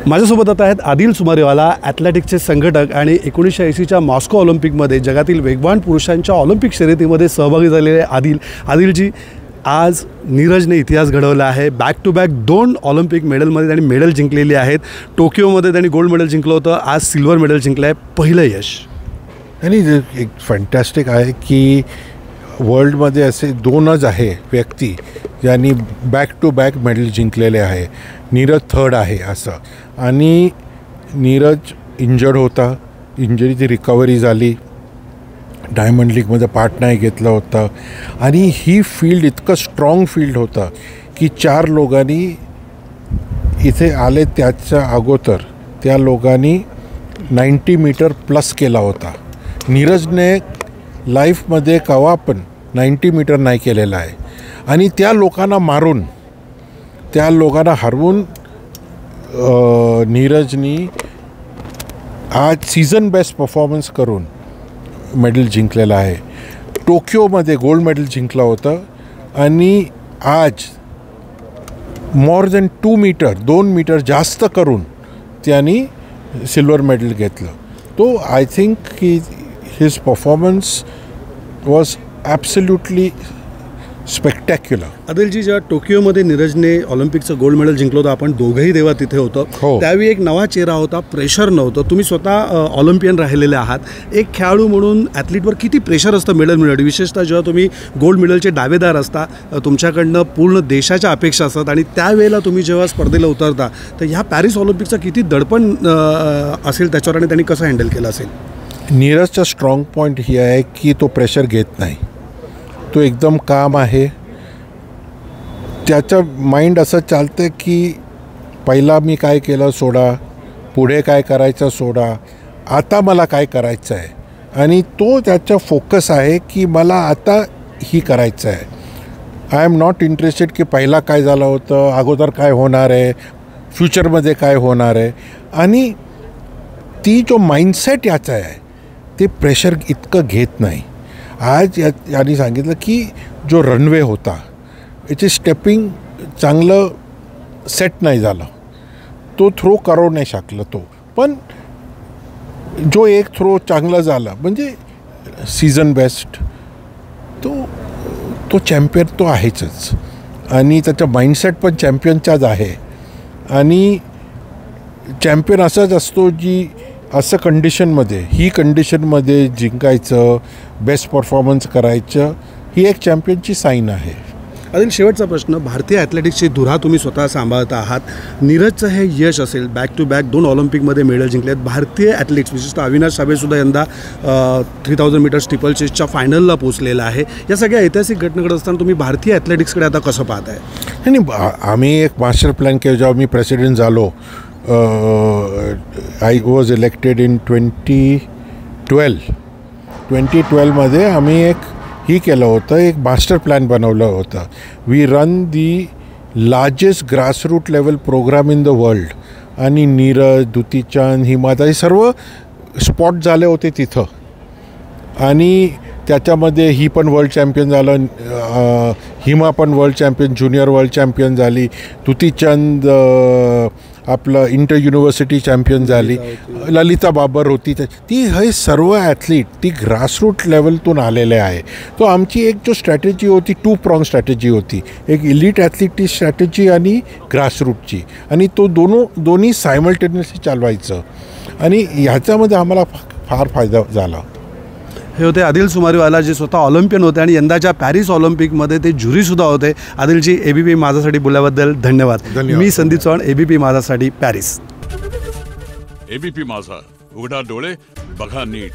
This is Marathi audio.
माझ्यासोबत आता आहेत आदिल सुमारेवाला, ॲथलेटिक्सचे संघटक आणि 1980च्या मॉस्को ऑलिम्पिकमध्ये जगातील वेगवान पुरुषांच्या ऑलिम्पिक शर्यतीमध्ये सहभागी झालेले आदिलजी, आज नीरजने इतिहास घडवला आहे. बॅक टू बॅक 2 ऑलिम्पिक मेडलमध्ये त्यांनी मेडल जिंकलेली आहेत. टोकियोमध्ये त्यांनी गोल्ड मेडल जिंकलं होतं, आज सिल्वर मेडल जिंकलं आहे. पहिलं यश आणि एक फॅन्टॅस्टिक आहे की वर्ल्डमध्ये असे 2च आहे व्यक्ती ज्यांनी बॅक टू बॅक मेडल जिंकलेले आहे. नीरज 3rd आहे असं. आणि नीरज इंजर्ड होता, इंजरीची रिकव्हरी झाली, डायमंड लीगमध्ये पार्ट नाही घेतलं होतं. आणि ही फील्ड इतकं स्ट्रॉंग फील्ड होतं की 4 लोकांनी इथे आले त्याच्या अगोदर त्या लोकांनी 90 मीटर प्लस केला होता. नीरजने लाईफमध्ये कवा पण 90 मीटर नाही केलेला आहे. आणि त्या लोकांना मारून, त्या लोकांना हरवून नीरजनी आज सीझन बेस्ट परफॉर्मन्स करून मेडल जिंकलेलं आहे. टोकियोमध्ये गोल्ड मेडल जिंकलं होतं आणि आज मोर दॅन 2 मीटर जास्त करून त्यांनी सिल्वर मेडल घेतलं. तो आय थिंक की his performance was absolutely spectacular. आदिलजी, जेव्हा टोकियोमध्ये नीरजने ऑलिम्पिकचं गोल्ड मेडल जिंकलं होतं, आपण दोघंही तेव्हा तिथे होतो. त्यावेळी एक नवा चेहरा होता, प्रेशर नव्हतं. तुम्ही स्वतः ऑलिम्पियन राहिलेले आहात. एक खेळाडू म्हणून ॲथलीटवर किती प्रेशर असतं मेडल मिळवण्यासाठी, विशेषतः जेव्हा तुम्ही गोल्ड मेडलचे दावेदार असता, तुमच्याकडनं पूर्ण देशाच्या अपेक्षा असतात आणि त्यावेळेला तुम्ही जेव्हा स्पर्धेला उतरता तर ह्या पॅरिस ऑलिम्पिकचा किती दडपण असेल त्याच्यावर आणि त्यांनी कसं हँडल केलं असेल? नीरजचा स्ट्रॉंग पॉईंट ही आहे की तो प्रेशर घेत नाही. तो एकदम काम आहे. त्याचं माइंड असं चालतं की पहिला मी काय केलं सोडा, पुढे काय करायचं सोडा, आता मला काय करायचं आहे. आणि तो त्याचा फोकस आहे की मला आता ही करायचं आहे. आय एम नॉट इंटरेस्टेड की पहिला काय झालं होतं, अगोदर काय होणार आहे, फ्युचरमध्ये काय होणार आहे. आणि ती जो माइंडसेट याचा आहे ते प्रेशर इतकं घेत नाही. आज यांनी सांगितलं की जो रनवे होता याचे स्टेपिंग चांगलं सेट नाही झालं, तो थ्रो करू नाही शकला तो. पण जो एक थ्रो चांगला झाला म्हणजे सीझन बेस्ट, तो चॅम्पियन तो आहेच. आणि त्याचा माइंडसेट पण चॅम्पियनचाच आहे. आणि चॅम्पियन असाच असतो जी असं कंडिशनमध्ये, ही कंडिशनमध्ये जिंकायचं, बेस्ट परफॉर्मन्स करायचं, ही एक चॅम्पियनची साईन आहे. अजून शेवटचा प्रश्न, भारतीय ॲथलेटिक्सची धुरा तुम्ही स्वतः सांभाळत आहात. नीरजचं हे यश असेल, बॅक टू बॅक 2 ऑलिम्पिकमध्ये मेडल जिंकले आहेत. भारतीय ॲथलीट्स विशेषतः अविनाश साबळेसुद्धा यंदा 3000 मीटर स्टिपल चेसच्या फायनलला पोचलेला आहे. या सगळ्या ऐतिहासिक घटनेकडे असताना तुम्ही भारतीय ॲथलेटिक्सकडे आता कसं पाहताय? नाही, आम्ही एक मास्टर प्लॅन केलं. जेव्हा मी प्रेसिडेंट झालो, आय वॉज इलेक्टेड इन 2012 आम्ही एक ही केलं होतं, एक मास्टर प्लॅन बनवलं होतं. We run the largest grassroot level programme in the world. आणि नीरज, दुतीचंद, हिमादा हे सर्व स्पॉट झाले होते तिथं. आणि त्याच्यामध्ये ही पण वर्ल्ड चॅम्पियन झालं, हिमा पण world champion, junior world champion झाली, दुतीचंद आपलं इंटर युनिव्हर्सिटी चॅम्पियन झाली, ललिता बाबर होती. ती हे सर्व ॲथलीट ती ग्रासरूट लेवलतून आलेले आहे. तो आमची एक जो स्ट्रॅटेजी होती, 2 प्रॉंग स्ट्रॅटेजी होती. एक इलिट ॲथलीटची स्ट्रॅटेजी आणि ग्रासरूटची. आणि तो दोन्ही सायमल्टेनियसली चालवायचं. आणि ह्याच्यामध्ये आम्हाला फार फायदा झाला. हे होते आदिल सुमारेवाला, जे स्वतः ऑलिम्पियन होते आणि यंदाच्या पॅरिस ऑलिम्पिकमध्ये ते ज्युरीसुद्धा होते. आदिलजी, ABP माझासाठी बोलल्याबद्दल धन्यवाद. मी संदीप चव्हाण, ABP माझासाठी, पॅरिस. ABP माझा, उघडा डोळे बघा नीट.